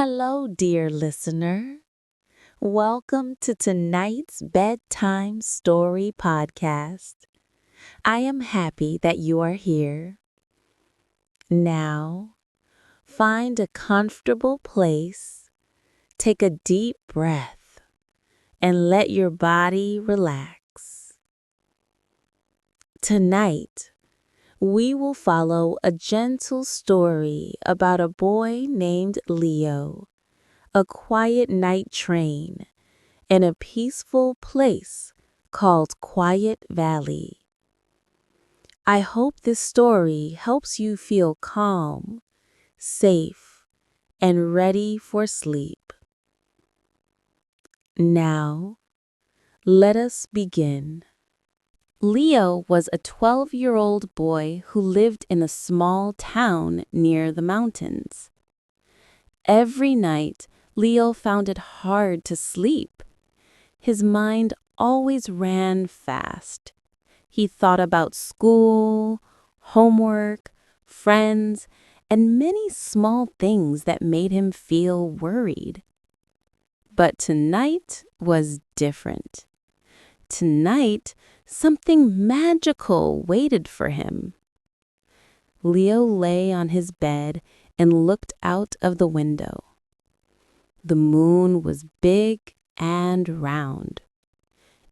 Hello, dear listener. Welcome to tonight's Bedtime Story Podcast. I am happy that you are here. Now, find a comfortable place, take a deep breath, and let your body relax. Tonight, we will follow a gentle story about a boy named Leo, a quiet night train, in a peaceful place called Quiet Valley. I hope this story helps you feel calm, safe, and ready for sleep. Now, let us begin. Leo was a 12-year-old boy who lived in a small town near the mountains. Every night, Leo found it hard to sleep. His mind always ran fast. He thought about school, homework, friends, and many small things that made him feel worried. But tonight was different. Tonight, something magical waited for him. Leo lay on his bed and looked out of the window. The moon was big and round.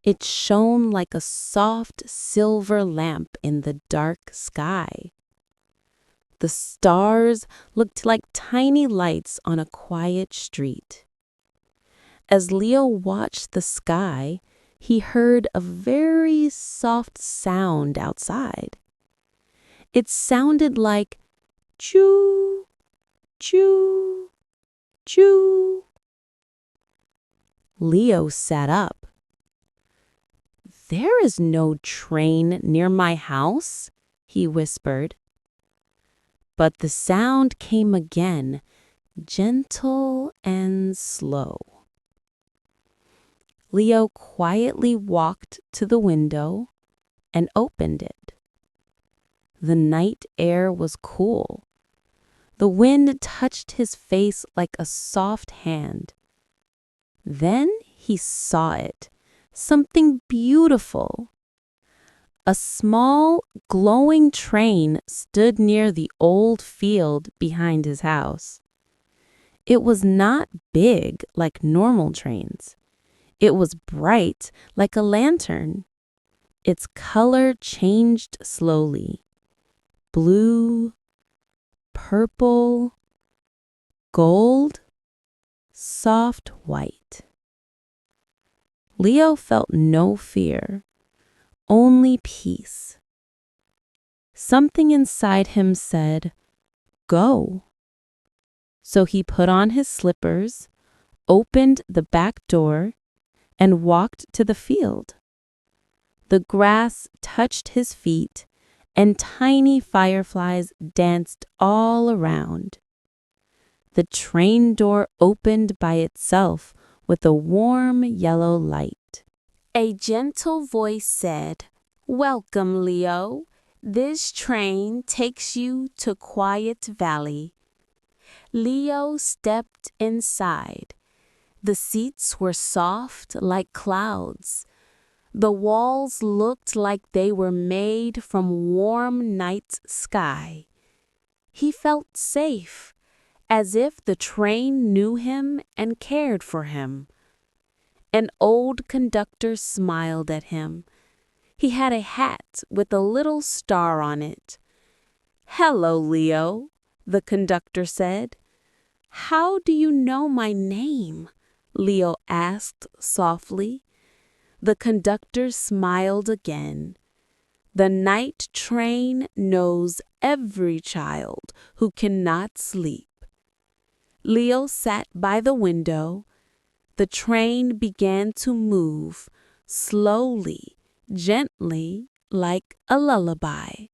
It shone like a soft silver lamp in the dark sky. The stars looked like tiny lights on a quiet street. As Leo watched the sky, he heard a very soft sound outside. It sounded like choo, choo, choo. Leo sat up. "There is no train near my house," he whispered. But the sound came again, gentle and slow. Leo quietly walked to the window and opened it. The night air was cool. The wind touched his face like a soft hand. Then he saw it. Something beautiful. A small, glowing train stood near the old field behind his house. It was not big like normal trains. It was bright like a lantern. Its color changed slowly. Blue, purple, gold, soft white. Leo felt no fear, only peace. Something inside him said, "Go." So he put on his slippers, opened the back door, and walked to the field. The grass touched his feet, and tiny fireflies danced all around. The train door opened by itself with a warm yellow light. A gentle voice said, "Welcome, Leo. This train takes you to Quiet Valley." Leo stepped inside. The seats were soft like clouds. The walls looked like they were made from warm night sky. He felt safe, as if the train knew him and cared for him. An old conductor smiled at him. He had a hat with a little star on it. "Hello, Leo," the conductor said. "How do you know my name?" Leo asked softly. The conductor smiled again. "The night train knows every child who cannot sleep." Leo sat by the window. The train began to move, slowly, gently, like a lullaby.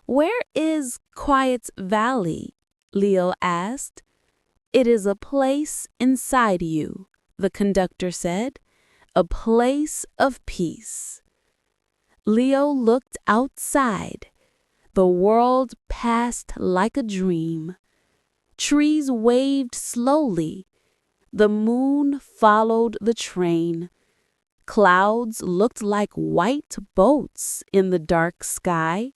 "Where is Quiet Valley?" Leo asked. "It is a place inside you," the conductor said. "A place of peace." Leo looked outside. The world passed like a dream. Trees waved slowly. The moon followed the train. Clouds looked like white boats in the dark sky.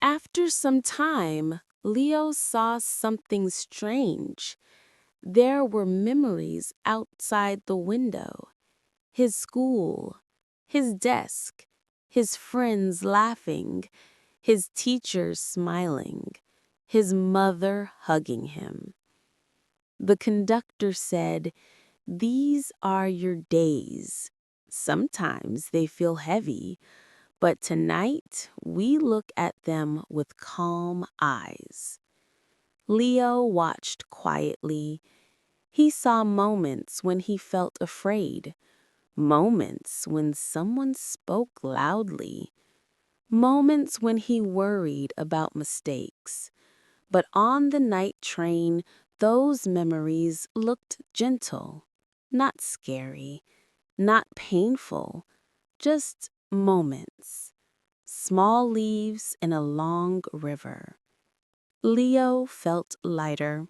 After some time, Leo saw something strange. There were memories outside the window. His school, his desk, his friends laughing, his teachers smiling, his mother hugging him. The conductor said, "These are your days. Sometimes they feel heavy, but tonight we look at them with calm eyes." Leo watched quietly. He saw moments when he felt afraid, moments when someone spoke loudly, moments when he worried about mistakes. But on the night train, those memories looked gentle, not scary, not painful, just moments. Small leaves in a long river. Leo felt lighter.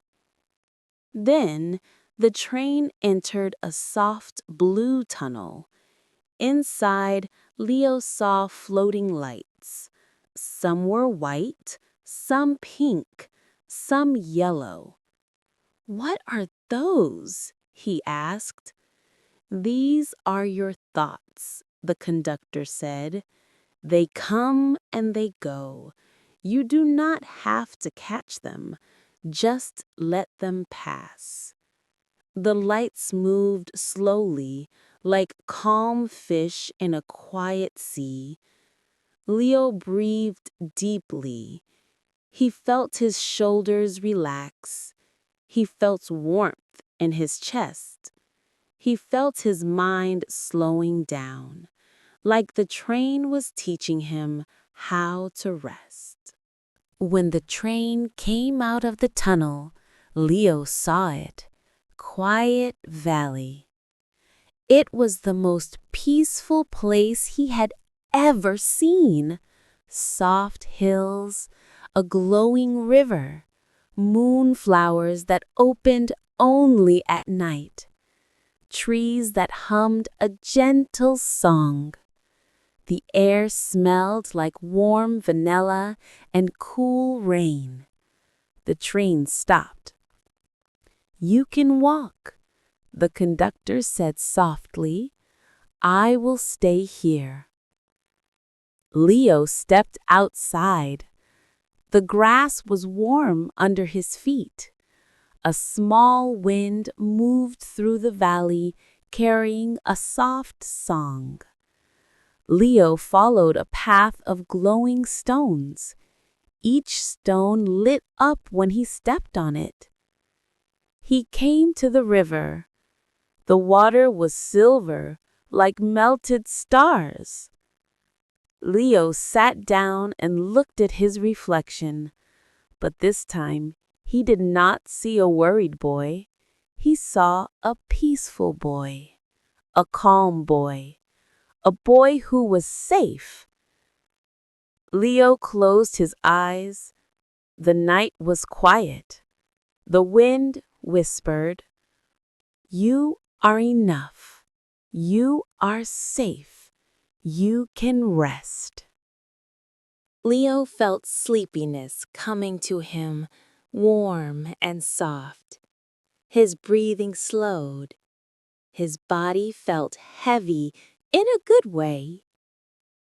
Then the train entered a soft blue tunnel. Inside, Leo saw floating lights. Some were white, some pink, some yellow. "What are those?" he asked. "These are your thoughts," the conductor said. "They come and they go. You do not have to catch them. Just let them pass." The lights moved slowly, like calm fish in a quiet sea. Leo breathed deeply. He felt his shoulders relax. He felt warmth in his chest. He felt his mind slowing down, like the train was teaching him how to rest. When the train came out of the tunnel, Leo saw it. Quiet Valley. It was the most peaceful place he had ever seen. Soft hills, a glowing river, moonflowers that opened only at night, trees that hummed a gentle song. The air smelled like warm vanilla and cool rain. The train stopped. "You can walk," the conductor said softly. "I will stay here." Leo stepped outside. The grass was warm under his feet. A small wind moved through the valley, carrying a soft song. Leo followed a path of glowing stones. Each stone lit up when he stepped on it. He came to the river. The water was silver, like melted stars. Leo sat down and looked at his reflection, but this time he did not see a worried boy. He saw a peaceful boy, a calm boy, a boy who was safe. Leo closed his eyes. The night was quiet. The wind whispered, "You are enough. You are safe. You can rest." Leo felt sleepiness coming to him, warm and soft. His breathing slowed. His body felt heavy in a good way.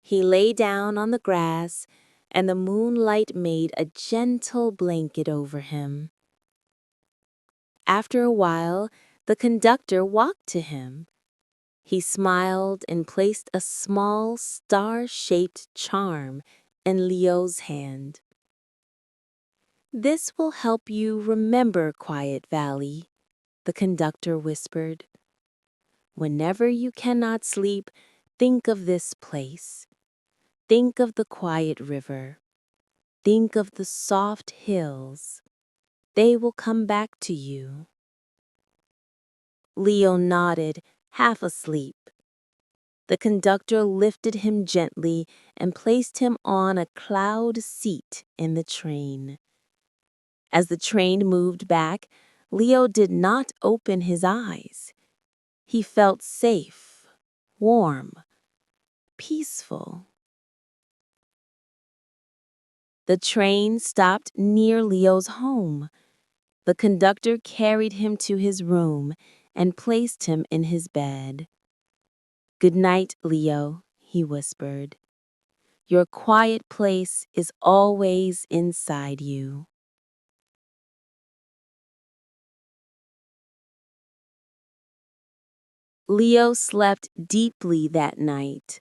He lay down on the grass, and the moonlight made a gentle blanket over him. After a while, the conductor walked to him. He smiled and placed a small star-shaped charm in Leo's hand. "This will help you remember Quiet Valley," the conductor whispered. "Whenever you cannot sleep, think of this place. Think of the quiet river. Think of the soft hills. They will come back to you." Leo nodded, half asleep. The conductor lifted him gently and placed him on a cloud seat in the train. As the train moved back, Leo did not open his eyes. He felt safe, warm, peaceful. The train stopped near Leo's home. The conductor carried him to his room and placed him in his bed. "Good night, Leo," he whispered. "Your quiet place is always inside you." Leo slept deeply that night.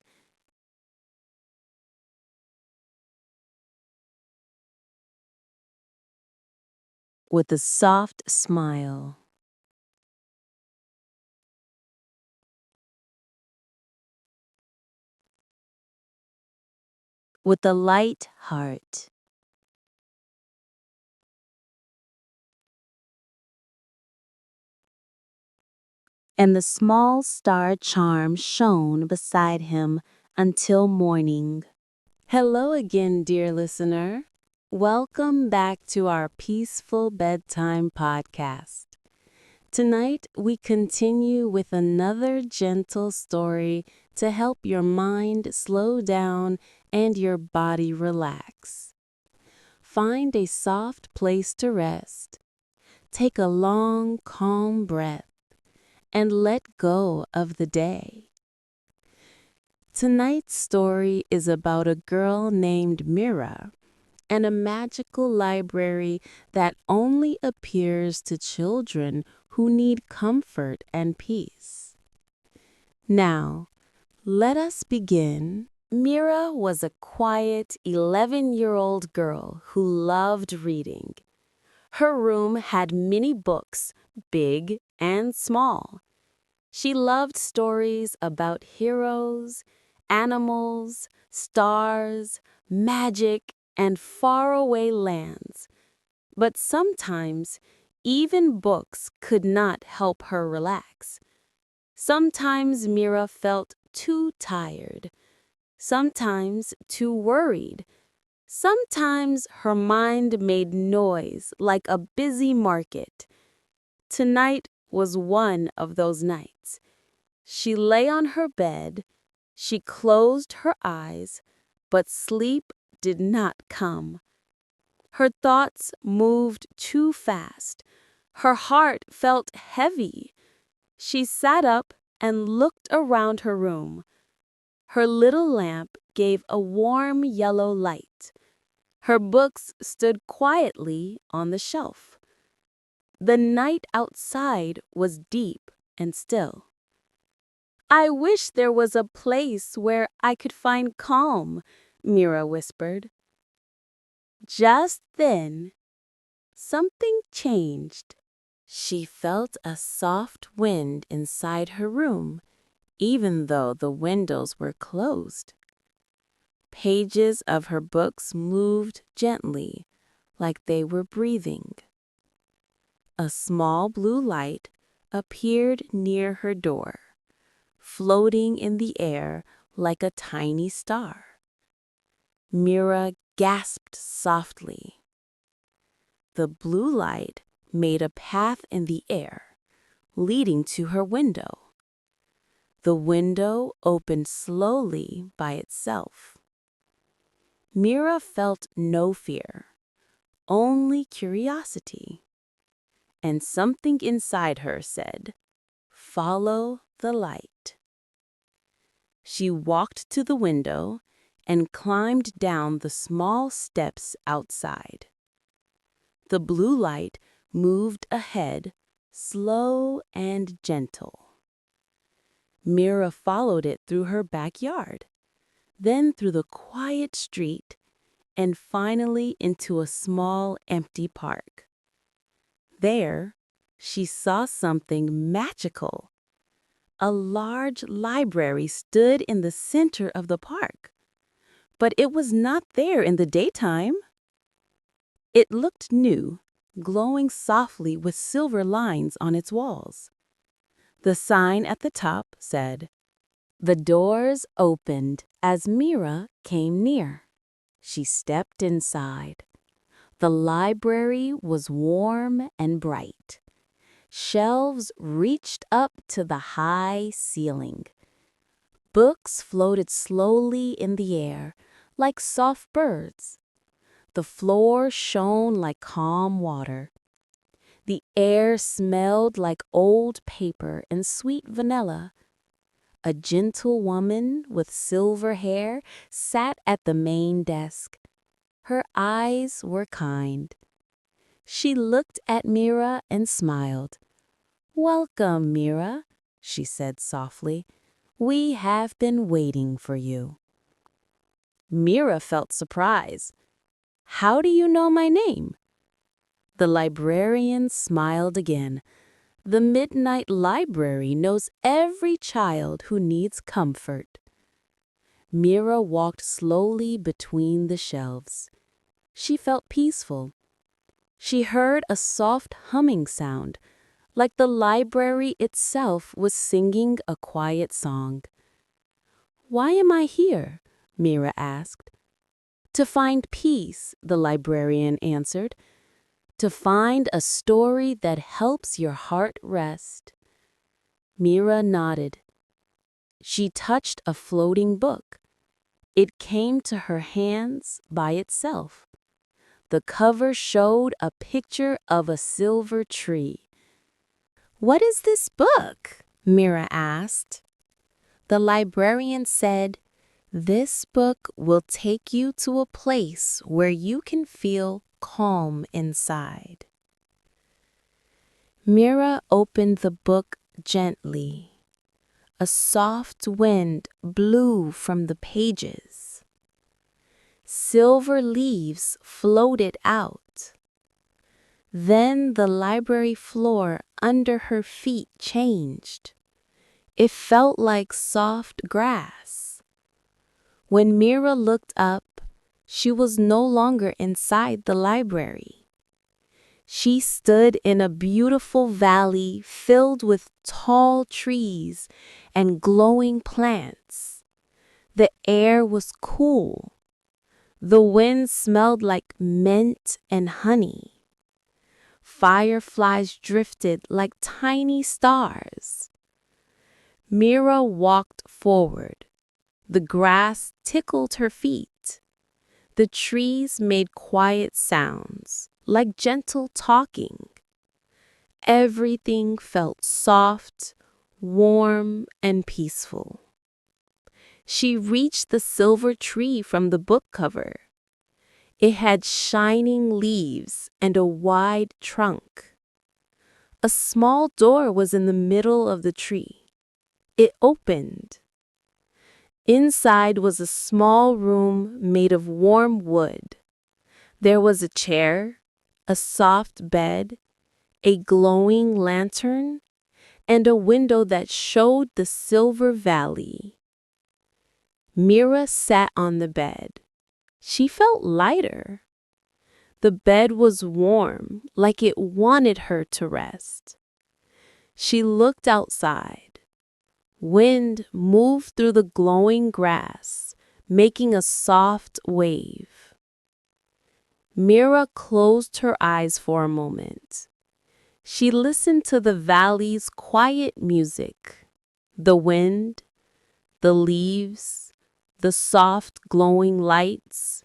With a soft smile. With a light heart. And the small star charm shone beside him until morning. Hello again, dear listener. Welcome back to our Peaceful Bedtime podcast. Tonight, we continue with another gentle story to help your mind slow down and your body relax. Find a soft place to rest. Take a long, calm breath and let go of the day. Tonight's story is about a girl named Mira and a magical library that only appears to children who need comfort and peace. Now, let us begin. Mira was a quiet 11-year-old girl who loved reading. Her room had many books, big and small. She loved stories about heroes, animals, stars, magic, and faraway lands. But sometimes, even books could not help her relax. Sometimes Mira felt too tired. Sometimes too worried. Sometimes her mind made noise like a busy market. Tonight was one of those nights. She lay on her bed. She closed her eyes, but sleep did not come. Her thoughts moved too fast. Her heart felt heavy. She sat up and looked around her room. Her little lamp gave a warm yellow light. Her books stood quietly on the shelf. The night outside was deep and still. "I wish there was a place where I could find calm," Mira whispered. Just then, something changed. She felt a soft wind inside her room, even though the windows were closed. Pages of her books moved gently, like they were breathing. A small blue light appeared near her door, floating in the air like a tiny star. Mira gasped softly. The blue light made a path in the air, leading to her window. The window opened slowly by itself. Mira felt no fear, only curiosity. And something inside her said, "Follow the light." She walked to the window and climbed down the small steps outside. The blue light moved ahead, slow and gentle. Mira followed it through her backyard, then through the quiet street, and finally into a small empty park. There, she saw something magical. A large library stood in the center of the park, but it was not there in the daytime. It looked new, glowing softly with silver lines on its walls. The sign at the top said, "The doors opened as Mira came near." She stepped inside. The library was warm and bright. Shelves reached up to the high ceiling. Books floated slowly in the air, like soft birds. The floor shone like calm water. The air smelled like old paper and sweet vanilla. A gentle woman with silver hair sat at the main desk. Her eyes were kind. She looked at Mira and smiled. "Welcome, Mira," she said softly. "We have been waiting for you." Mira felt surprise. "How do you know my name?" The librarian smiled again. "The Midnight Library knows every child who needs comfort." Mira walked slowly between the shelves. She felt peaceful. She heard a soft humming sound, like the library itself was singing a quiet song. "Why am I here?" Mira asked. "To find peace," the librarian answered. "To find a story that helps your heart rest." Mira nodded. She touched a floating book. It came to her hands by itself. The cover showed a picture of a silver tree. "What is this book?" Mira asked. The librarian said, "This book will take you to a place where you can feel calm inside." Mira opened the book gently. A soft wind blew from the pages. Silver leaves floated out. Then the library floor under her feet changed. It felt like soft grass. When Mira looked up, she was no longer inside the library. She stood in a beautiful valley filled with tall trees and glowing plants. The air was cool. The wind smelled like mint and honey. Fireflies drifted like tiny stars. Mira walked forward. The grass tickled her feet. The trees made quiet sounds, like gentle talking. Everything felt soft, warm, and peaceful. She reached the silver tree from the book cover. It had shining leaves and a wide trunk. A small door was in the middle of the tree. It opened. Inside was a small room made of warm wood. There was a chair, a soft bed, a glowing lantern, and a window that showed the silver valley. Mira sat on the bed. She felt lighter. The bed was warm, like it wanted her to rest. She looked outside. Wind moved through the glowing grass, making a soft wave. Mira closed her eyes for a moment. She listened to the valley's quiet music, the wind, the leaves, the soft glowing lights.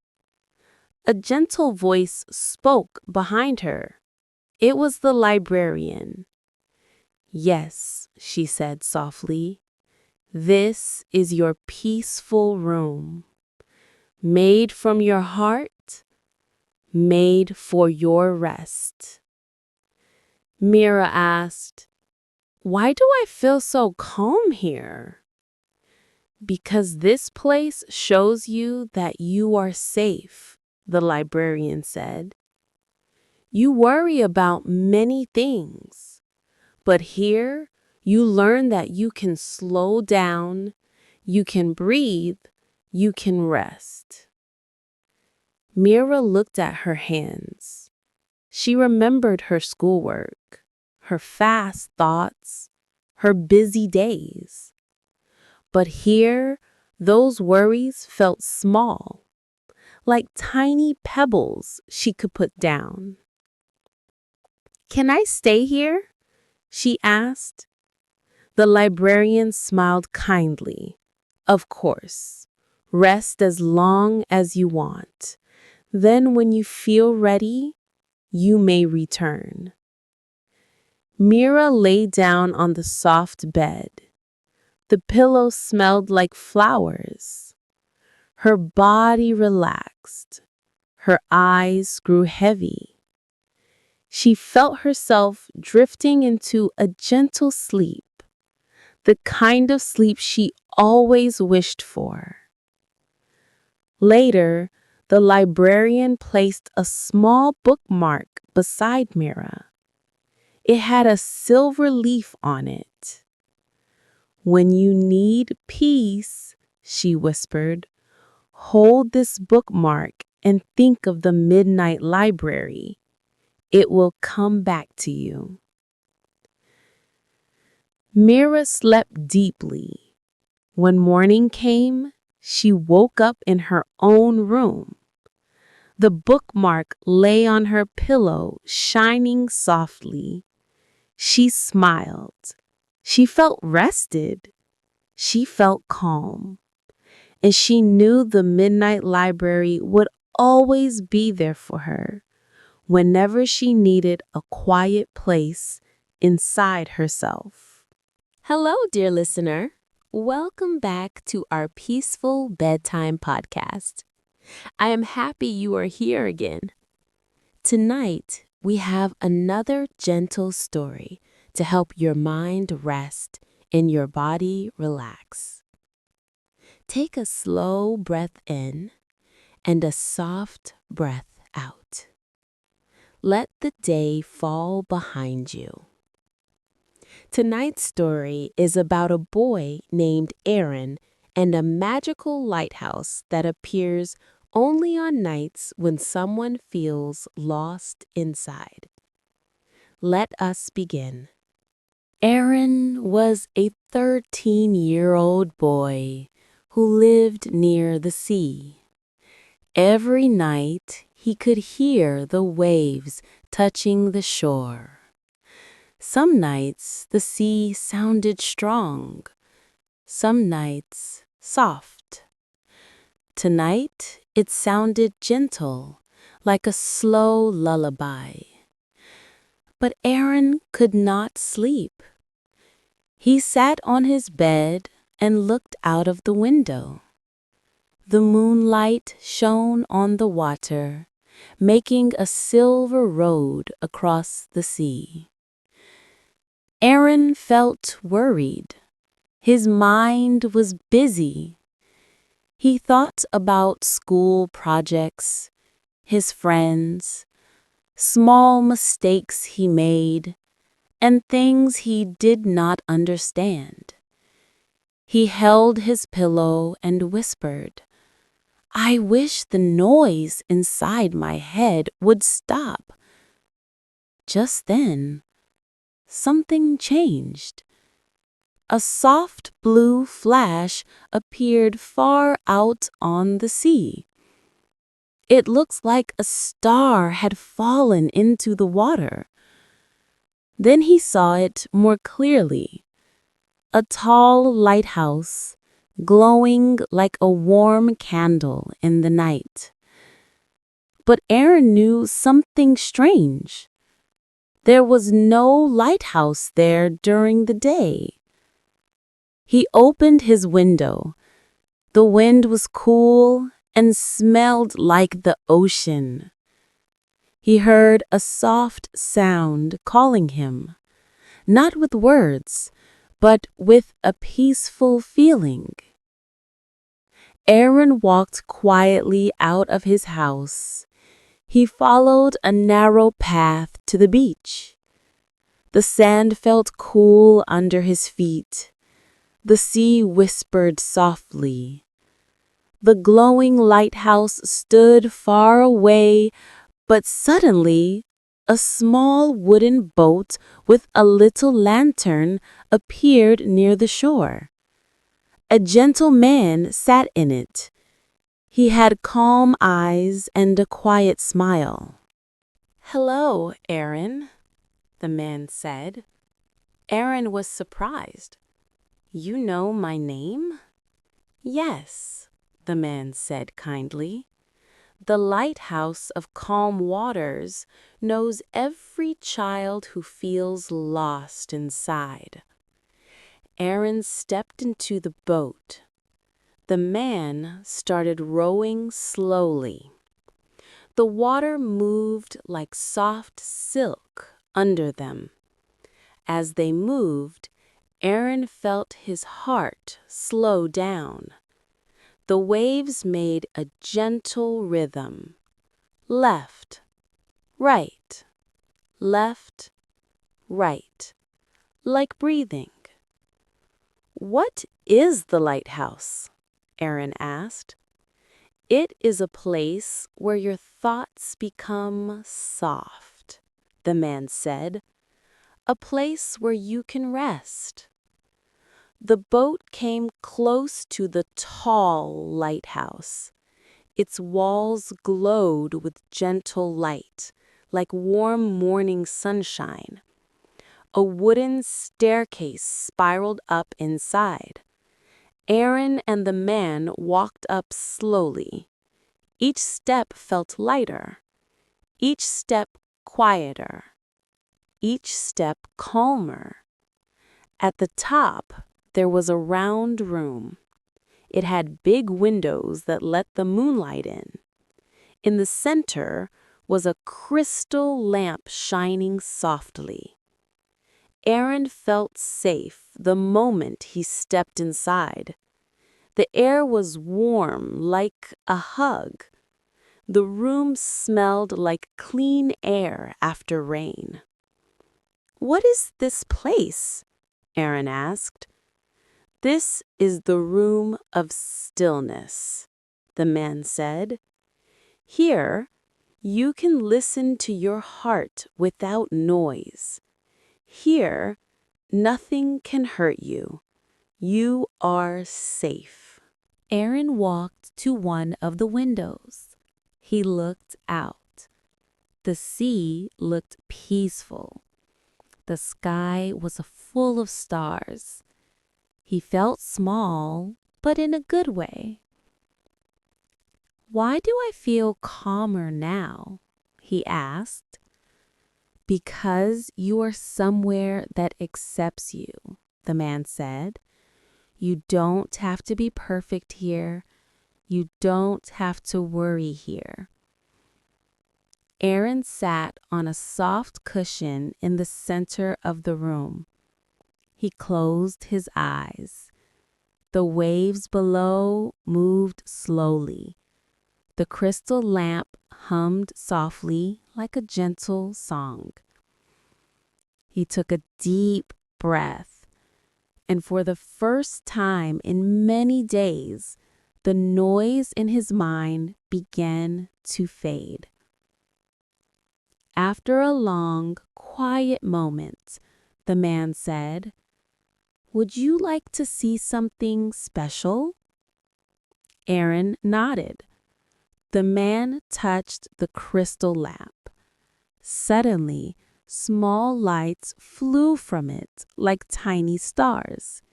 A gentle voice spoke behind her. It was the librarian. "Yes," she said softly, "this is your peaceful room. Made from your heart, made for your rest." Mira asked, "Why do I feel so calm here?" "Because this place shows you that you are safe," the librarian said. "You worry about many things, but here you learn that you can slow down, you can breathe, you can rest." Mira looked at her hands. She remembered her schoolwork, her fast thoughts, her busy days. But here, those worries felt small, like tiny pebbles she could put down. "Can I stay here?" she asked. The librarian smiled kindly. "Of course. Rest as long as you want. Then when you feel ready, you may return." Mira lay down on the soft bed. The pillow smelled like flowers. Her body relaxed. Her eyes grew heavy. She felt herself drifting into a gentle sleep, the kind of sleep she always wished for. Later, the librarian placed a small bookmark beside Mira. It had a silver leaf on it. "When you need peace," she whispered, "hold this bookmark and think of the midnight library. It will come back to you." Mira slept deeply. When morning came, she woke up in her own room. The bookmark lay on her pillow, shining softly. She smiled. She felt rested. She felt calm. And she knew the midnight library would always be there for her whenever she needed a quiet place inside herself. Hello, dear listener. Welcome back to our Peaceful Bedtime podcast. I am happy you are here again. Tonight, we have another gentle story to help your mind rest and your body relax. Take a slow breath in and a soft breath out. Let the day fall behind you. Tonight's story is about a boy named Aaron and a magical lighthouse that appears only on nights when someone feels lost inside. Let us begin. Aaron was a 13-year-old boy who lived near the sea. Every night he could hear the waves touching the shore. Some nights the sea sounded strong, some nights soft. Tonight it sounded gentle, like a slow lullaby. But Aaron could not sleep. He sat on his bed and looked out of the window. The moonlight shone on the water, making a silver road across the sea. Aaron felt worried. His mind was busy. He thought about school projects, his friends, small mistakes he made, and things he did not understand. He held his pillow and whispered, "I wish the noise inside my head would stop." Just then, something changed. A soft blue flash appeared far out on the sea. It looks like a star had fallen into the water. Then he saw it more clearly. A tall lighthouse, glowing like a warm candle in the night. But Aaron knew something strange. There was no lighthouse there during the day. He opened his window. The wind was cool and smelled like the ocean. He heard a soft sound calling him, not with words, but with a peaceful feeling. Aaron walked quietly out of his house. He followed a narrow path to the beach. The sand felt cool under his feet. The sea whispered softly. The glowing lighthouse stood far away, but suddenly a small wooden boat with a little lantern appeared near the shore. A gentle man sat in it. He had calm eyes and a quiet smile. "Hello, Aaron," the man said. Aaron was surprised. "You know my name?" "Yes," the man said kindly. "The lighthouse of calm waters knows every child who feels lost inside." Aaron stepped into the boat. The man started rowing slowly. The water moved like soft silk under them. As they moved, Aaron felt his heart slow down. The waves made a gentle rhythm. Left, right, left, right, like breathing. "What is the lighthouse?" Aaron asked. "It is a place where your thoughts become soft," the man said. "A place where you can rest." The boat came close to the tall lighthouse. Its walls glowed with gentle light, like warm morning sunshine. A wooden staircase spiraled up inside. Aaron and the man walked up slowly. Each step felt lighter, each step quieter, each step calmer. At the top, there was a round room. It had big windows that let the moonlight in. In the center was a crystal lamp shining softly. Aaron felt safe the moment he stepped inside. The air was warm, like a hug. The room smelled like clean air after rain. "What is this place?" Aaron asked. "This is the room of stillness," the man said. "Here, you can listen to your heart without noise. Here, nothing can hurt you. You are safe." Aaron walked to one of the windows. He looked out. The sea looked peaceful. The sky was full of stars. He felt small, but in a good way. "Why do I feel calmer now?" he asked. "Because you are somewhere that accepts you," the man said. "You don't have to be perfect here. You don't have to worry here." Aaron sat on a soft cushion in the center of the room. He closed his eyes. The waves below moved slowly. The crystal lamp hummed softly like a gentle song. He took a deep breath, and for the first time in many days, the noise in his mind began to fade. After a long, quiet moment, the man said, "Would you like to see something special?" Aaron nodded. The man touched the crystal lamp. Suddenly, small lights flew from it like tiny stars.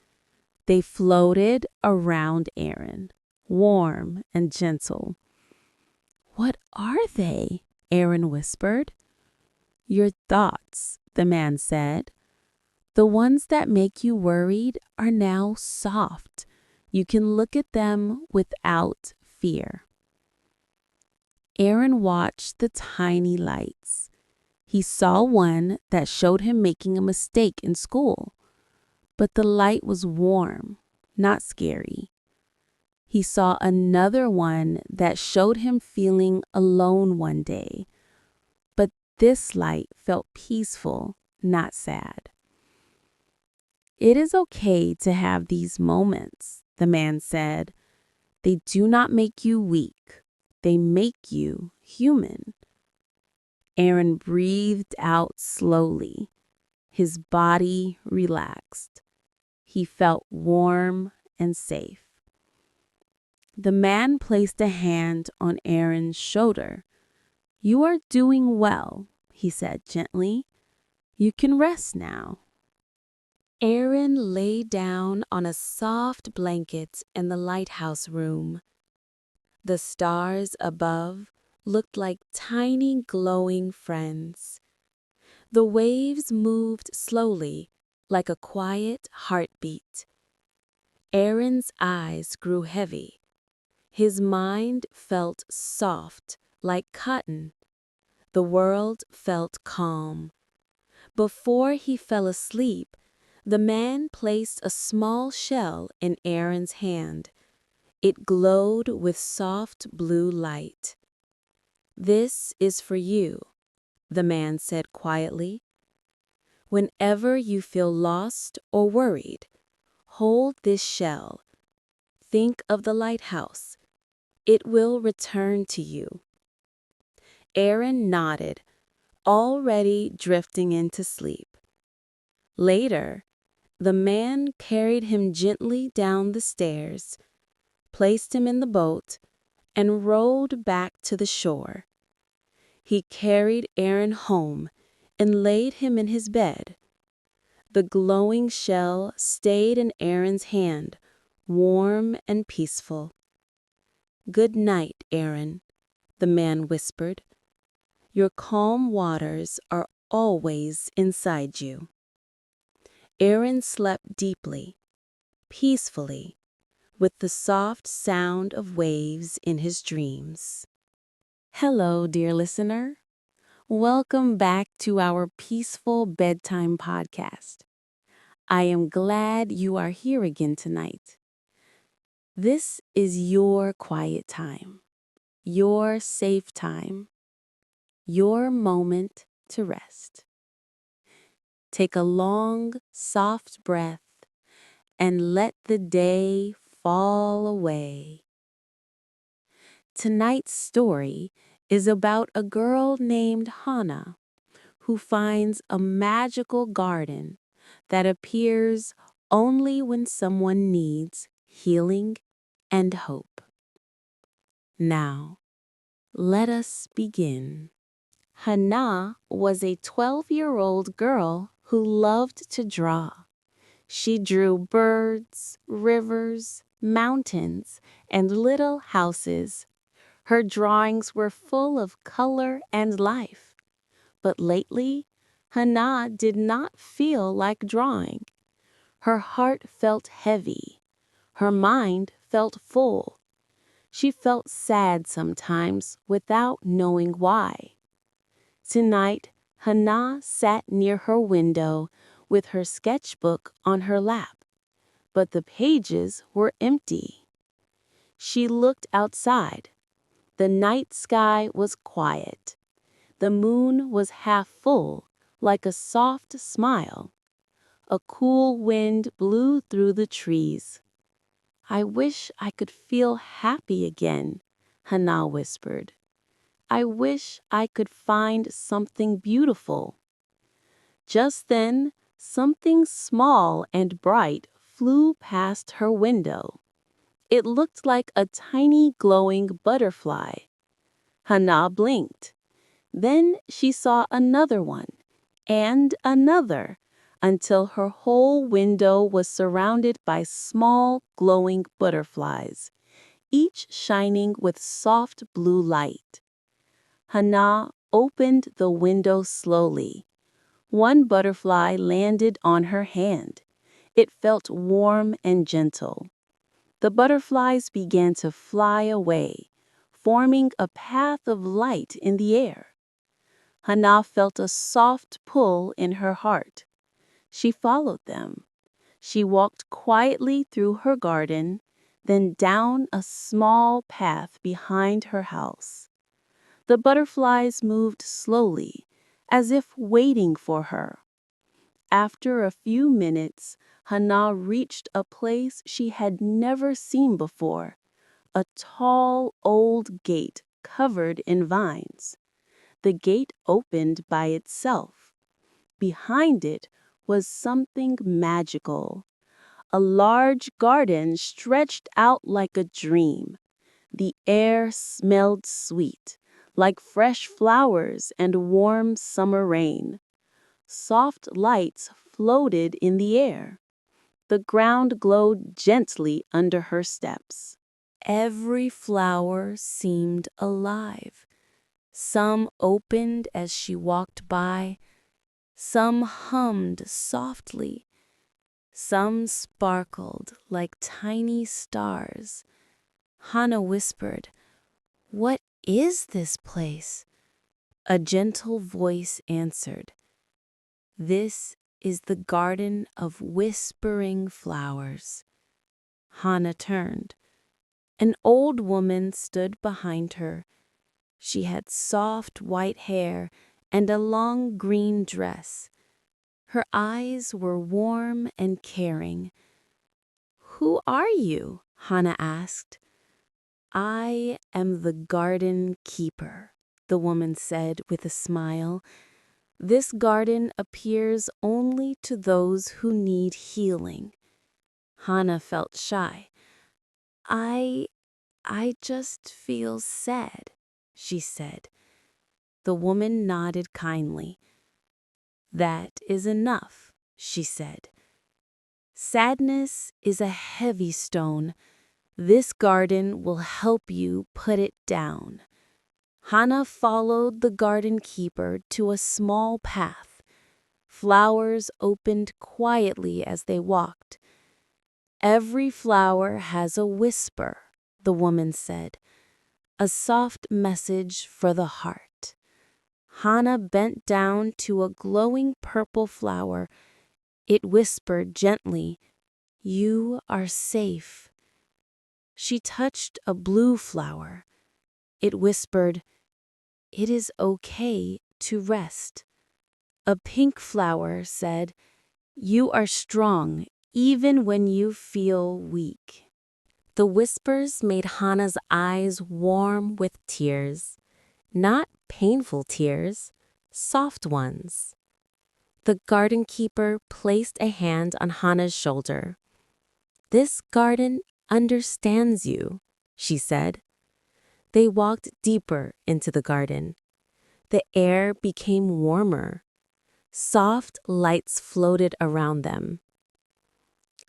They floated around Aaron, warm and gentle. "What are they?" Aaron whispered. "Your thoughts," the man said. "The ones that make you worried are now soft. You can look at them without fear." Aaron watched the tiny lights. He saw one that showed him making a mistake in school, but the light was warm, not scary. He saw another one that showed him feeling alone one day, but this light felt peaceful, not sad. "It is okay to have these moments," the man said. "They do not make you weak. They make you human." Aaron breathed out slowly. His body relaxed. He felt warm and safe. The man placed a hand on Aaron's shoulder. "You are doing well," he said gently. "You can rest now." Aaron lay down on a soft blanket in the lighthouse room. The stars above looked like tiny glowing friends. The waves moved slowly, like a quiet heartbeat. Aaron's eyes grew heavy. His mind felt soft, like cotton. The world felt calm. Before he fell asleep, the man placed a small shell in Aaron's hand. It glowed with soft blue light. "This is for you," the man said quietly. "Whenever you feel lost or worried, hold this shell. Think of the lighthouse. It will return to you." Aaron nodded, already drifting into sleep. Later, the man carried him gently down the stairs, placed him in the boat, and rowed back to the shore. He carried Aaron home and laid him in his bed. The glowing shell stayed in Aaron's hand, warm and peaceful. "Good night, Aaron," the man whispered. "Your calm waters are always inside you." Aaron slept deeply, peacefully, with the soft sound of waves in his dreams. Hello, dear listener. Welcome back to our peaceful bedtime podcast. I am glad you are here again tonight. This is your quiet time, your safe time, your moment to rest. Take a long, soft breath and let the day fall away. Tonight's story is about a girl named Hannah who finds a magical garden that appears only when someone needs healing and hope. Now, let us begin. Hannah was a 12-year-old girl who loved to draw. She drew birds, rivers, mountains, and little houses. Her drawings were full of color and life. But lately, Hannah did not feel like drawing. Her heart felt heavy. Her mind felt full. She felt sad sometimes without knowing why. Tonight, Hannah sat near her window with her sketchbook on her lap, but the pages were empty. She looked outside. The night sky was quiet. The moon was half full, like a soft smile. A cool wind blew through the trees. "I wish I could feel happy again," Hannah whispered. "I wish I could find something beautiful." Just then, something small and bright flew past her window. It looked like a tiny glowing butterfly. Hannah blinked. Then she saw another one, and another, until her whole window was surrounded by small glowing butterflies, each shining with soft blue light. Hannah opened the window slowly. One butterfly landed on her hand. It felt warm and gentle. The butterflies began to fly away, forming a path of light in the air. Hannah felt a soft pull in her heart. She followed them. She walked quietly through her garden, then down a small path behind her house. The butterflies moved slowly, as if waiting for her. After a few minutes, Hannah reached a place she had never seen before, a tall old gate covered in vines. The gate opened by itself. Behind it was something magical. A large garden stretched out like a dream. The air smelled sweet, like fresh flowers and warm summer rain. Soft lights floated in the air. The ground glowed gently under her steps. Every flower seemed alive. Some opened as she walked by, some hummed softly, some sparkled like tiny stars. Hannah whispered, "What is this place?" A gentle voice answered, "This is the garden of whispering flowers." Hannah turned. An old woman stood behind her. She had soft white hair and a long green dress. Her eyes were warm and caring. "Who are you?" Hannah asked. "I am the garden keeper," the woman said with a smile. "This garden appears only to those who need healing." Hannah felt shy. I just feel sad," she said. The woman nodded kindly. "That is enough," she said. "Sadness is a heavy stone. This garden will help you put it down." Hannah followed the garden keeper to a small path. Flowers opened quietly as they walked. "Every flower has a whisper," the woman said, "a soft message for the heart." Hannah bent down to a glowing purple flower. It whispered gently, "You are safe." She touched a blue flower. It whispered, "It is okay to rest." A pink flower said, "You are strong even when you feel weak." The whispers made Hannah's eyes warm with tears. Not painful tears, soft ones. The garden keeper placed a hand on Hannah's shoulder. "This garden understands you," she said. They walked deeper into the garden. The air became warmer. Soft lights floated around them.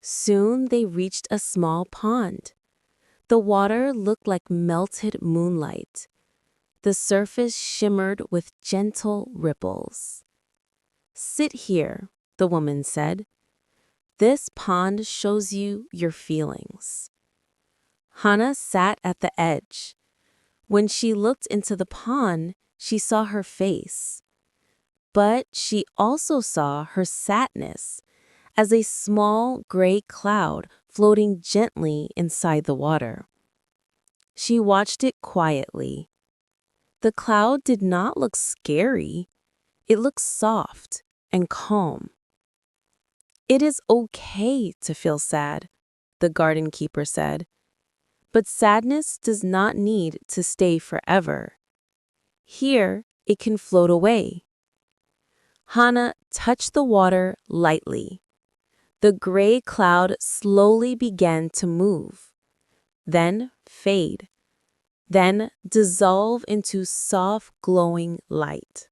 Soon they reached a small pond. The water looked like melted moonlight. The surface shimmered with gentle ripples. "Sit here," the woman said. "This pond shows you your feelings." Hannah sat at the edge. When she looked into the pond, she saw her face. But she also saw her sadness as a small gray cloud floating gently inside the water. She watched it quietly. The cloud did not look scary. It looked soft and calm. "It is okay to feel sad," the garden keeper said. "But sadness does not need to stay forever. Here, it can float away." Hannah touched the water lightly. The gray cloud slowly began to move, then fade, then dissolve into soft glowing light.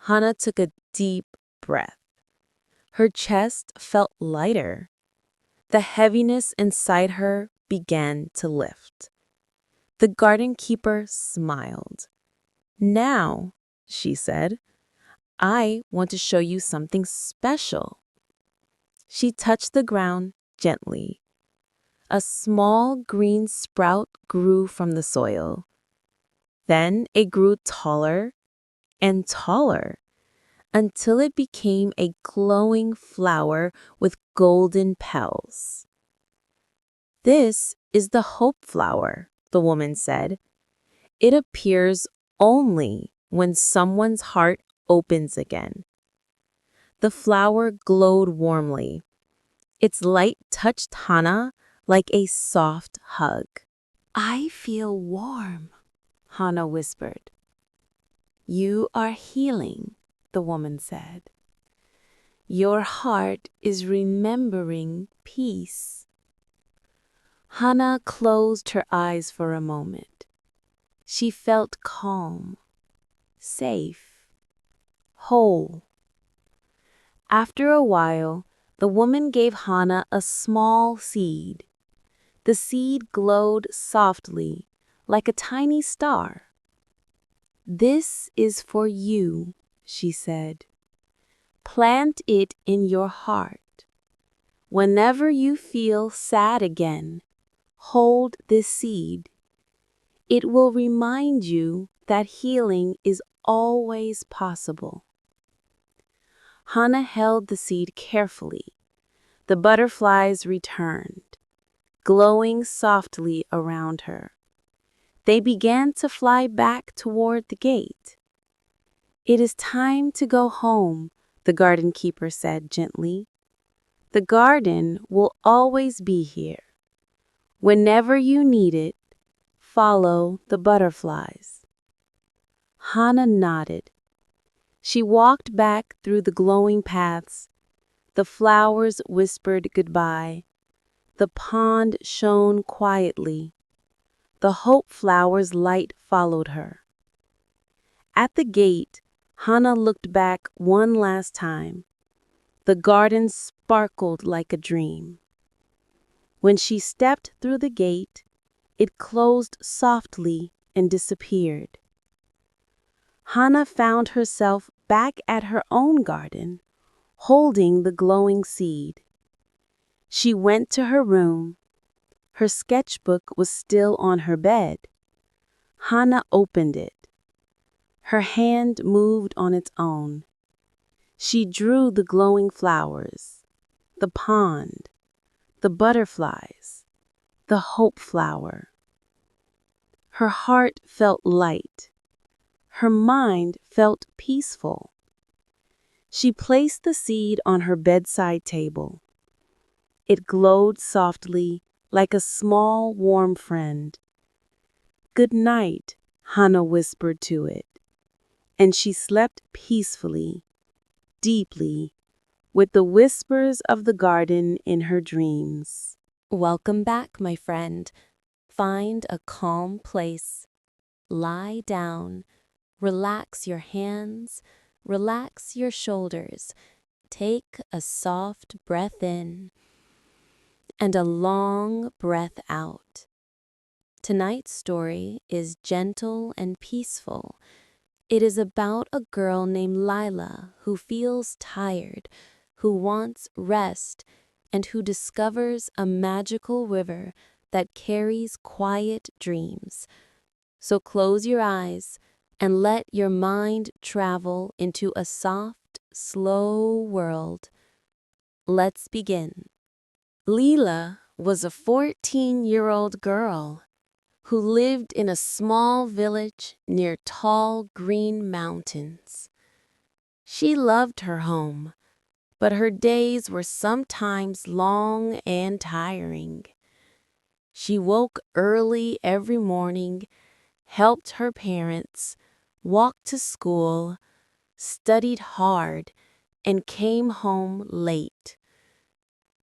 Hannah took a deep breath. Her chest felt lighter. The heaviness inside her began to lift. The garden keeper smiled. "Now," she said, "I want to show you something special." She touched the ground gently. A small green sprout grew from the soil. Then it grew taller and taller until it became a glowing flower with golden petals. "This is the hope flower," the woman said. "It appears only when someone's heart opens again." The flower glowed warmly. Its light touched Hannah like a soft hug. "I feel warm," Hannah whispered. "You are healing," the woman said. "Your heart is remembering peace." Hannah closed her eyes for a moment. She felt calm, safe, whole. After a while, the woman gave Hannah a small seed. The seed glowed softly, like a tiny star. "This is for you," she said. "Plant it in your heart. Whenever you feel sad again, hold this seed. It will remind you that healing is always possible." Hannah held the seed carefully. The butterflies returned, glowing softly around her. They began to fly back toward the gate. "It is time to go home," the garden keeper said gently. "The garden will always be here. Whenever you need it, follow the butterflies." Hannah nodded. She walked back through the glowing paths. The flowers whispered goodbye. The pond shone quietly. The hope flower's light followed her. At the gate, Hannah looked back one last time. The garden sparkled like a dream. When she stepped through the gate, it closed softly and disappeared. Hannah found herself back at her own garden, holding the glowing seed. She went to her room. Her sketchbook was still on her bed. Hannah opened it. Her hand moved on its own. She drew the glowing flowers, the pond, the butterflies, the hope flower. Her heart felt light. Her mind felt peaceful. She placed the seed on her bedside table. It glowed softly, like a small, warm friend. "Good night," Hannah whispered to it, and she slept peacefully, deeply, with the whispers of the garden in her dreams. Welcome back, my friend. Find a calm place. Lie down. Relax your hands. Relax your shoulders. Take a soft breath in and a long breath out. Tonight's story is gentle and peaceful. It is about a girl named Lila who feels tired, who wants rest, and who discovers a magical river that carries quiet dreams. So close your eyes and let your mind travel into a soft, slow world. Let's begin. Lila was a 14-year-old girl who lived in a small village near tall green mountains. She loved her home, but her days were sometimes long and tiring. She woke early every morning, helped her parents, walked to school, studied hard, and came home late.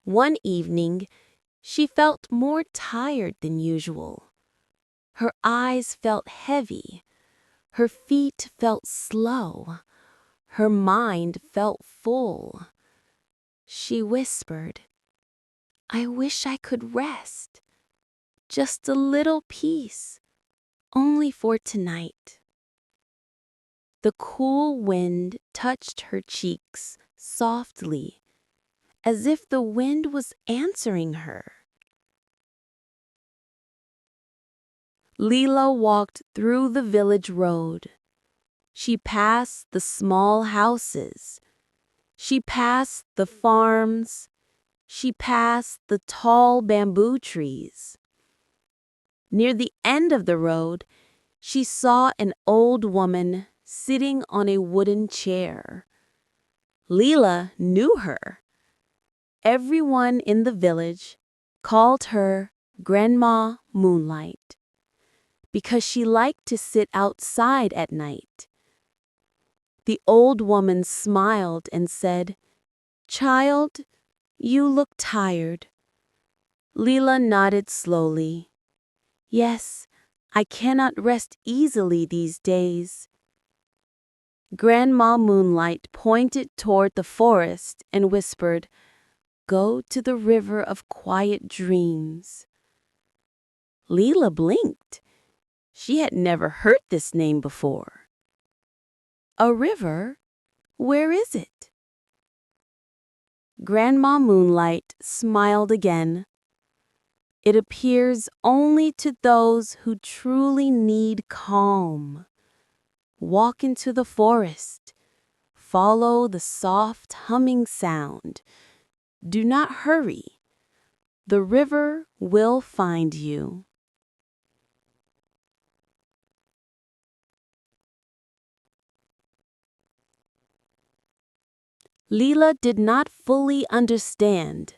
One evening, she felt more tired than usual. Her eyes felt heavy. Her feet felt slow. Her mind felt full. She whispered, "I wish I could rest. Just a little peace, only for tonight." The cool wind touched her cheeks softly, as if the wind was answering her. Lila walked through the village road. She passed the small houses. She passed the farms. She passed the tall bamboo trees. Near the end of the road, she saw an old woman sitting on a wooden chair. Lila knew her. Everyone in the village called her Grandma Moonlight because she liked to sit outside at night. The old woman smiled and said, "Child, you look tired. Leela nodded slowly. Yes, I cannot rest easily these days. Grandma Moonlight pointed toward the forest and whispered, Go to the river of quiet dreams. Leela blinked. She had never heard this name before. A river? Where is it? Grandma Moonlight smiled again. It appears only to those who truly need calm. Walk into the forest. Follow the soft humming sound. Do not hurry. The river will find you. Leela did not fully understand,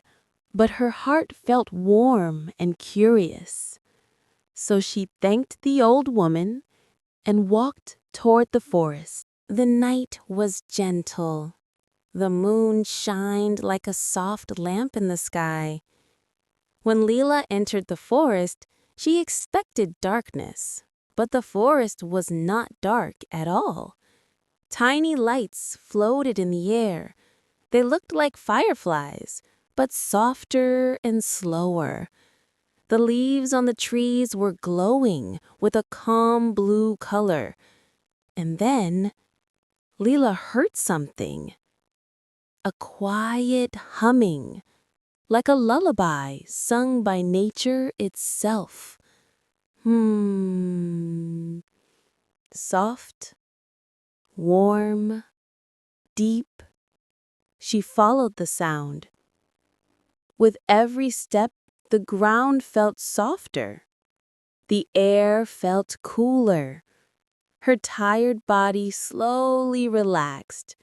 but her heart felt warm and curious. So she thanked the old woman and walked toward the forest. The night was gentle. The moon shined like a soft lamp in the sky. When Leela entered the forest, she expected darkness, but the forest was not dark at all. Tiny lights floated in the air. They looked like fireflies, but softer and slower. The leaves on the trees were glowing with a calm blue color. And then Leela heard something. A quiet humming, like a lullaby sung by nature itself. Soft, warm, deep. She followed the sound. With every step, the ground felt softer. The air felt cooler. Her tired body slowly relaxed.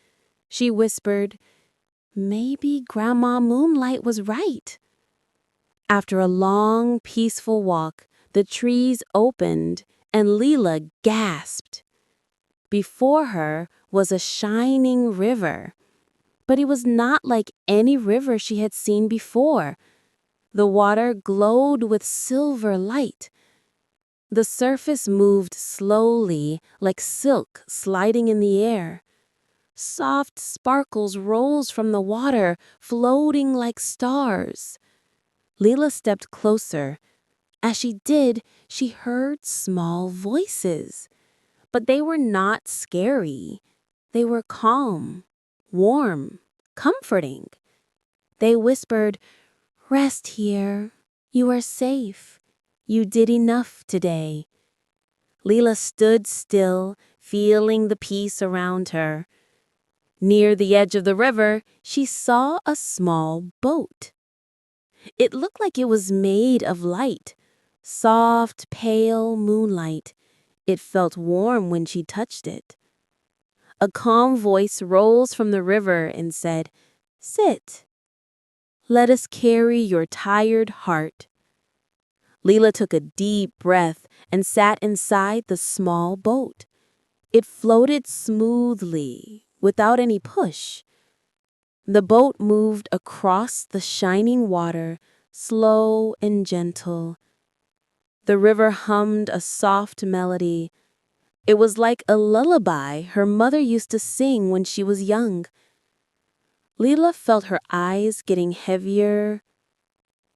She whispered, Maybe Grandma Moonlight was right. After a long, peaceful walk, the trees opened and Leela gasped. Before her was a shining river, but it was not like any river she had seen before. The water glowed with silver light. The surface moved slowly, like silk sliding in the air. Soft sparkles rose from the water, floating like stars. Leela stepped closer. As she did, she heard small voices. But they were not scary. They were calm, warm, comforting. They whispered, Rest here. You are safe. You did enough today. Leela stood still, feeling the peace around her. Near the edge of the river, she saw a small boat. It looked like it was made of light, soft, pale moonlight. It felt warm when she touched it. A calm voice rose from the river and said, Sit. Let us carry your tired heart. Leela took a deep breath and sat inside the small boat. It floated smoothly, without any push. The boat moved across the shining water, slow and gentle. The river hummed a soft melody. It was like a lullaby her mother used to sing when she was young. Leela felt her eyes getting heavier.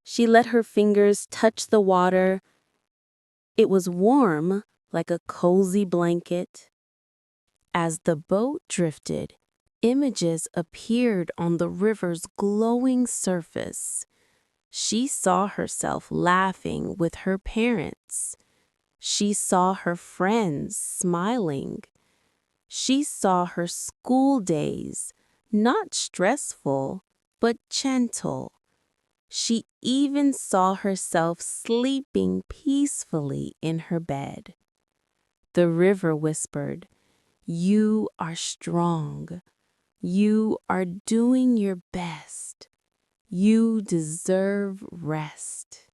She let her fingers touch the water. It was warm, like a cozy blanket. As the boat drifted, images appeared on the river's glowing surface. She saw herself laughing with her parents. She saw her friends smiling. She saw her school days, not stressful, but gentle. She even saw herself sleeping peacefully in her bed. The river whispered, You are strong. You are doing your best. You deserve rest.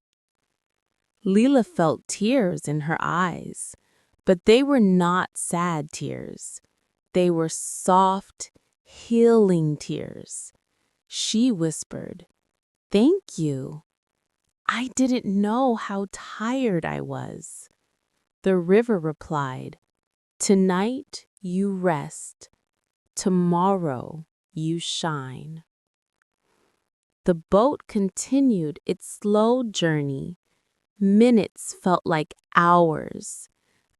Leela felt tears in her eyes, but they were not sad tears. They were soft, healing tears. She whispered, Thank you. I didn't know how tired I was. The river replied, "Tonight you rest, tomorrow you shine." The boat continued its slow journey. Minutes felt like hours.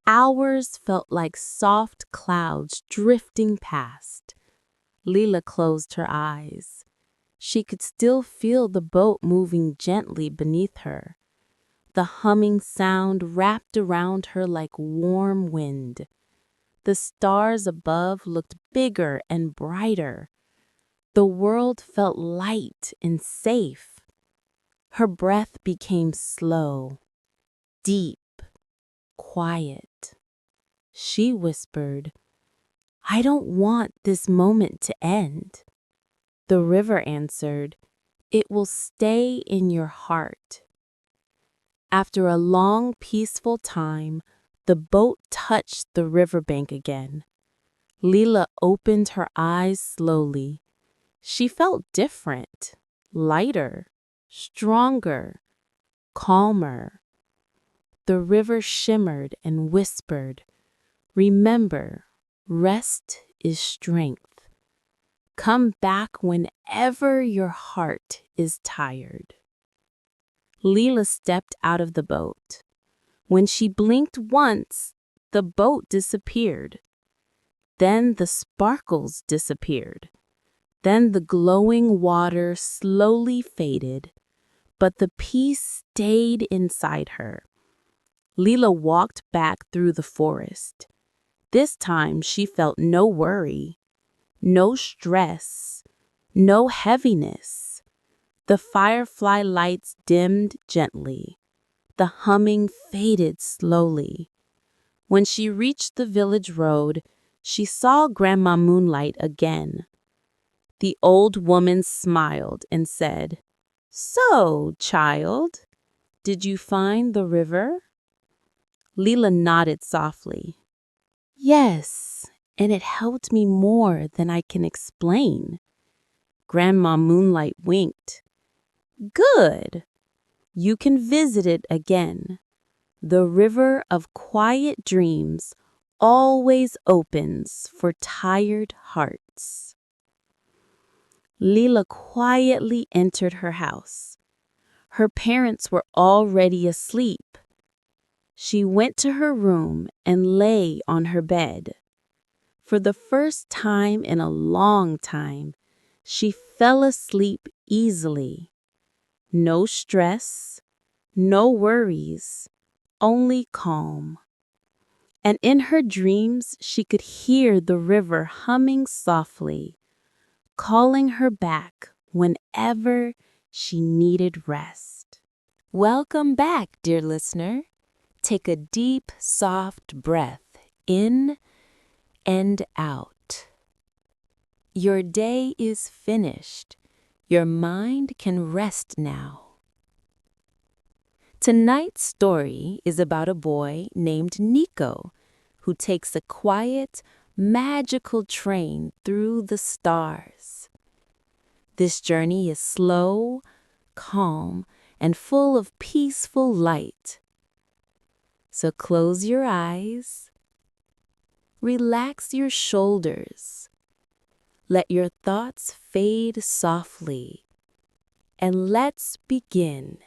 Hours felt like soft clouds drifting past. Leela closed her eyes. She could still feel the boat moving gently beneath her. The humming sound wrapped around her like warm wind. The stars above looked bigger and brighter. The world felt light and safe. Her breath became slow, deep, quiet. She whispered, "I don't want this moment to end." The river answered, "It will stay in your heart." After a long, peaceful time, the boat touched the riverbank again. Leela opened her eyes slowly. She felt different, lighter, stronger, calmer. The river shimmered and whispered, "Remember, rest is strength. Come back whenever your heart is tired." Leela stepped out of the boat. When she blinked once, the boat disappeared. Then the sparkles disappeared. Then the glowing water slowly faded, but the peace stayed inside her. Leela walked back through the forest. This time she felt no worry, no stress, no heaviness. The firefly lights dimmed gently. The humming faded slowly. When she reached the village road, she saw Grandma Moonlight again. The old woman smiled and said, "So, child, did you find the river?" Leela nodded softly. "Yes, and it helped me more than I can explain." Grandma Moonlight winked. "Good. You can visit it again. The river of quiet dreams always opens for tired hearts." Leela quietly entered her house. Her parents were already asleep. She went to her room and lay on her bed. For the first time in a long time, she fell asleep easily. No stress, no worries, only calm. And in her dreams, she could hear the river humming softly, calling her back whenever she needed rest. Welcome back, dear listener. Take a deep, soft breath in and out. Your day is finished. Your mind can rest now. Tonight's story is about a boy named Nico who takes a quiet, magical train through the stars. This journey is slow, calm, and full of peaceful light. So close your eyes, relax your shoulders, let your thoughts fade softly, and let's begin.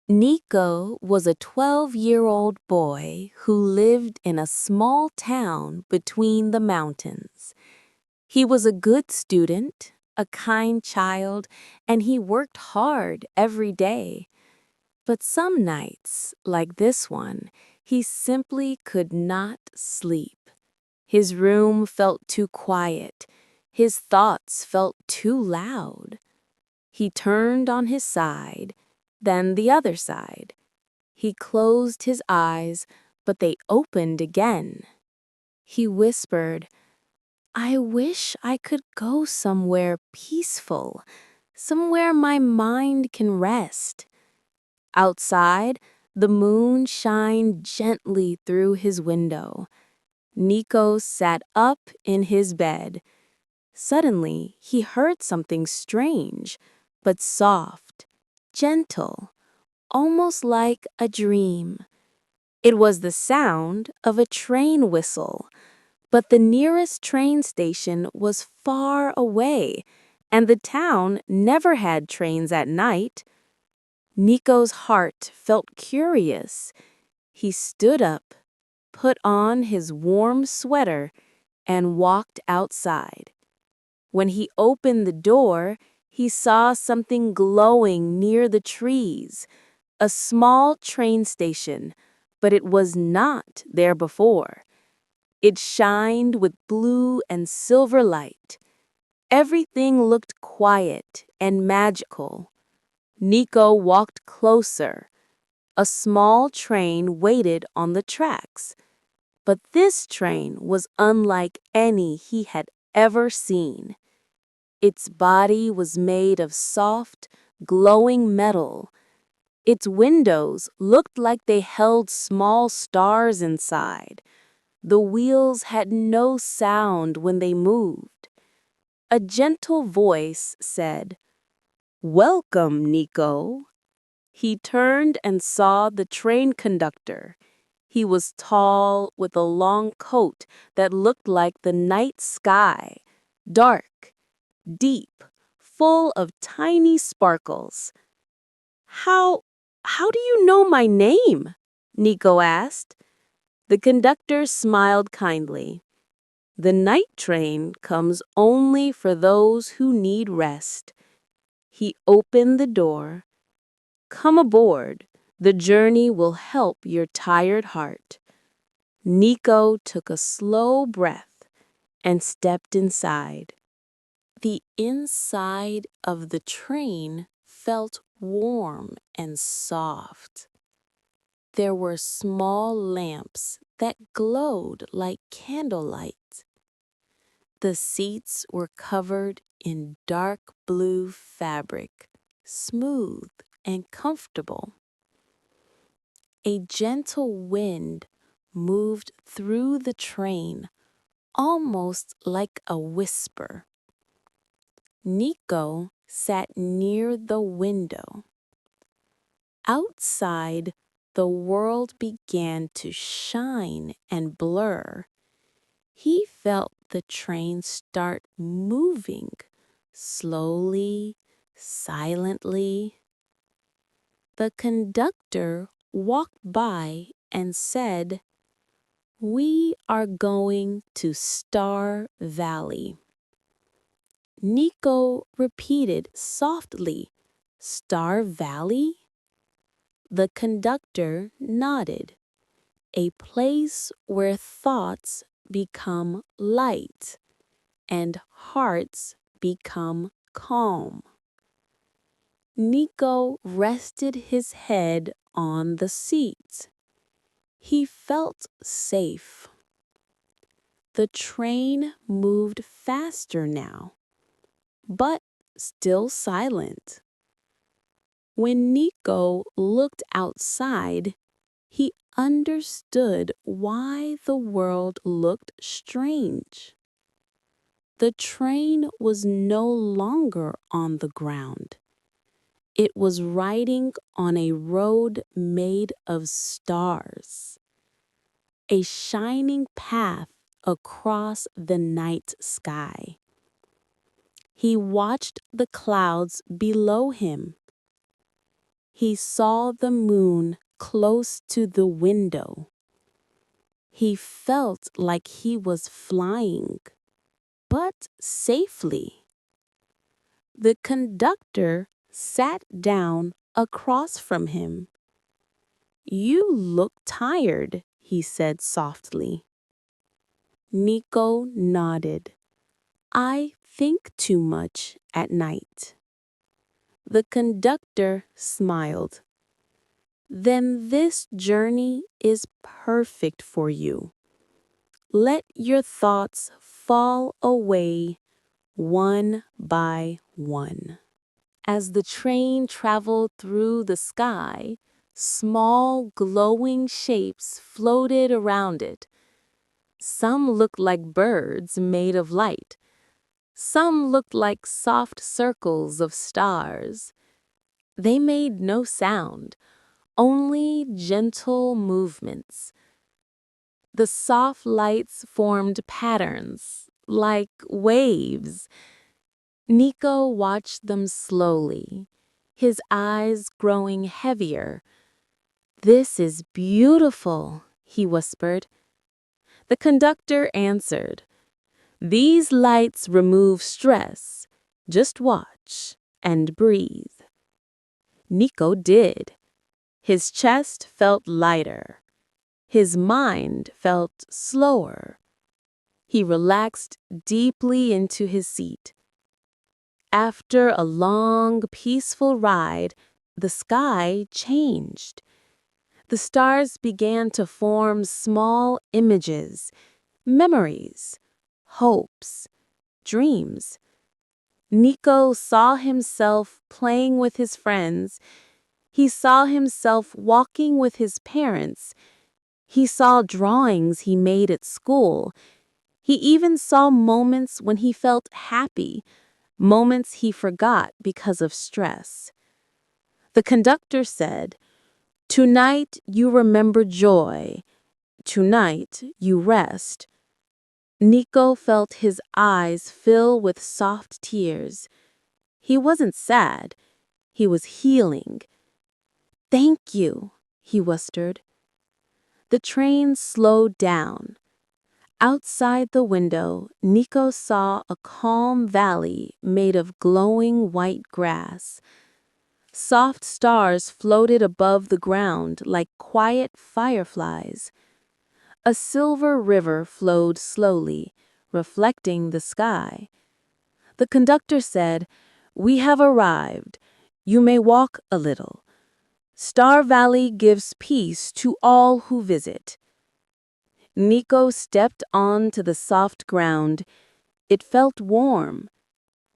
Nico was a 12-year-old boy who lived in a small town between the mountains. He was a good student, a kind child, and he worked hard every day. But some nights, like this one, he simply could not sleep. His room felt too quiet. His thoughts felt too loud. He turned on his side, then the other side. He closed his eyes, but they opened again. He whispered, "I wish I could go somewhere peaceful, somewhere my mind can rest." Outside, the moon shined gently through his window. Nico sat up in his bed. Suddenly, he heard something strange, but soft, gentle, almost like a dream. It was the sound of a train whistle, but the nearest train station was far away, and the town never had trains at night. Nico's heart felt curious. He stood up, put on his warm sweater, and walked outside. When he opened the door, he saw something glowing near the trees, a small train station, but it was not there before. It shined with blue and silver light. Everything looked quiet and magical. Nico walked closer. A small train waited on the tracks, but this train was unlike any he had ever seen. Its body was made of soft, glowing metal. Its windows looked like they held small stars inside. The wheels had no sound when they moved. A gentle voice said, "Welcome, Nico." He turned and saw the train conductor. He was tall, with a long coat that looked like the night sky, dark, deep, full of tiny sparkles. How, how do you know my name?" Nico asked. The conductor smiled kindly. "The night train comes only for those who need rest." He opened the door. "Come aboard. The journey will help your tired heart." Nico took a slow breath and stepped inside. The inside of the train felt warm and soft. There were small lamps that glowed like candlelight. The seats were covered in dark blue fabric, smooth and comfortable. A gentle wind moved through the train, almost like a whisper. Nico sat near the window. Outside, the world began to shine and blur. He felt the train start moving, slowly, silently. The conductor walked by and said, "We are going to Star Valley." Nico repeated softly, "Star Valley?" The conductor nodded. "A place where thoughts become light and hearts become calm." Nico rested his head on the seat. He felt safe. The train moved faster now, but still silent. When Nico looked outside, he understood why the world looked strange. The train was no longer on the ground. It was riding on a road made of stars, a shining path across the night sky. He watched the clouds below him. He saw the moon close to the window. He felt like he was flying, but safely. The conductor sat down across from him. "You look tired," he said softly. Nico nodded. "I think too much at night." The conductor smiled. "Then this journey is perfect for you. Let your thoughts fall away one by one." As the train traveled through the sky, small glowing shapes floated around it. Some looked like birds made of light. Some looked like soft circles of stars. They made no sound, only gentle movements. The soft lights formed patterns, like waves. Nico watched them slowly, his eyes growing heavier. "This is beautiful," he whispered. The conductor answered, "These lights remove stress. Just watch and breathe." Nico did. His chest felt lighter. His mind felt slower. He relaxed deeply into his seat. After a long, peaceful ride, the sky changed. The stars began to form small images, memories, hopes, dreams. Nico saw himself playing with his friends. He saw himself walking with his parents. He saw drawings he made at school. He even saw moments when he felt happy, moments he forgot because of stress. The conductor said, "Tonight you remember joy. Tonight you rest." Nico felt his eyes fill with soft tears. He wasn't sad. He was healing. "Thank you," he whispered. The train slowed down. Outside the window, Nico saw a calm valley made of glowing white grass. Soft stars floated above the ground like quiet fireflies. A silver river flowed slowly, reflecting the sky. The conductor said, "We have arrived. You may walk a little. Star Valley gives peace to all who visit." Nico stepped onto the soft ground. It felt warm.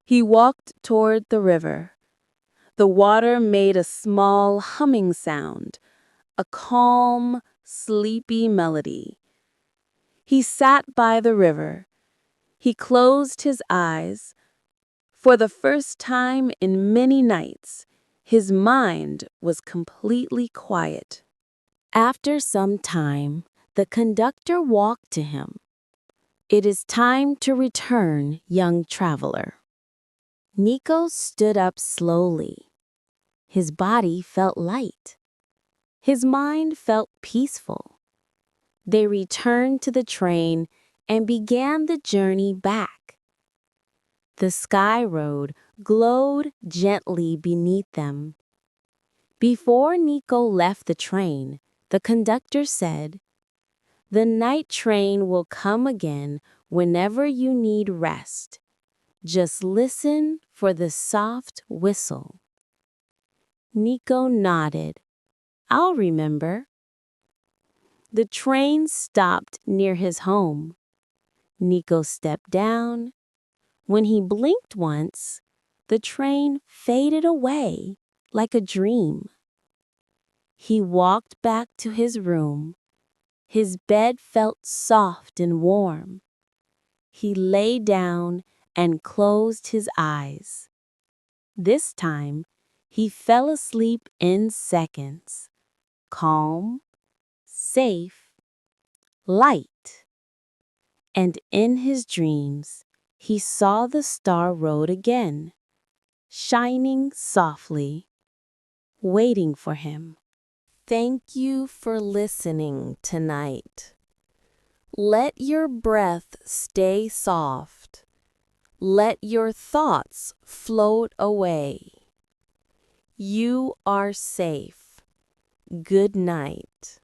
He walked toward the river. The water made a small humming sound, a calm, sleepy melody. He sat by the river. He closed his eyes. For the first time in many nights, his mind was completely quiet. After some time, the conductor walked to him. "It is time to return, young traveler." Nico stood up slowly. His body felt light. His mind felt peaceful. They returned to the train and began the journey back. The sky road glowed gently beneath them. Before Nico left the train, the conductor said, "The night train will come again whenever you need rest. Just listen for the soft whistle." Nico nodded. "I'll remember." The train stopped near his home. Nico stepped down. When he blinked once, the train faded away like a dream. He walked back to his room. His bed felt soft and warm. He lay down and closed his eyes. This time, he fell asleep in seconds. Calm, safe, light. And in his dreams, he saw the star road again, shining softly, waiting for him. Thank you for listening tonight. Let your breath stay soft. Let your thoughts float away. You are safe. Good night.